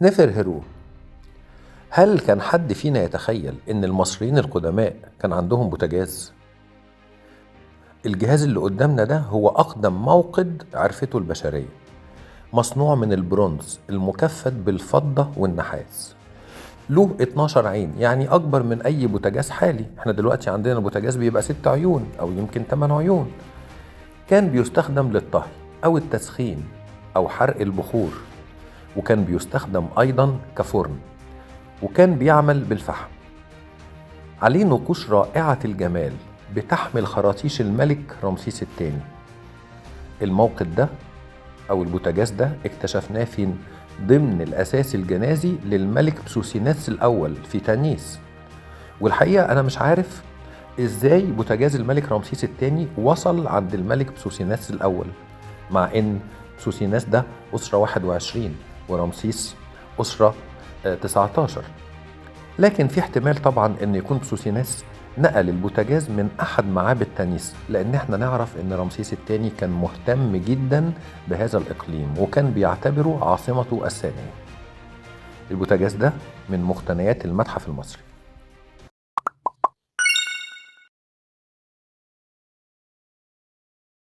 نفرهرو. هل كان حد فينا يتخيل إن المصريين القدماء كان عندهم بوتاجاز؟ الجهاز اللي قدامنا ده هو أقدم موقد عرفته البشرية، مصنوع من البرونز المكفد بالفضة والنحاس. له 12 عين، يعني أكبر من أي بوتاجاز حالي. احنا دلوقتي عندنا بوتاجاز بيبقى 6 عيون أو يمكن 8 عيون. كان بيستخدم للطهي أو التسخين أو حرق البخور، وكان بيستخدم أيضا كفرن، وكان بيعمل بالفحم. عليه نقوش رائعة الجمال بتحمل خراطيش الملك رمسيس الثاني. الموقد ده أو البوتاجاز ده اكتشفناه فين؟ ضمن الأساس الجنازي للملك بسوسيناس الأول في تانيس. والحقيقة أنا مش عارف إزاي بوتاجاز الملك رمسيس الثاني وصل عند الملك بسوسيناس الأول، مع إن بسوسيناس ده أسرة 21 ورمسيس أسرة 19. لكن في احتمال طبعا ان يكون بسوسيناس نقل البوتاجاز من احد معابد تانيس، لان احنا نعرف ان رمسيس الثاني كان مهتم جدا بهذا الاقليم وكان بيعتبره عاصمته الثانية. البوتاجاز ده من مقتنيات المتحف المصري.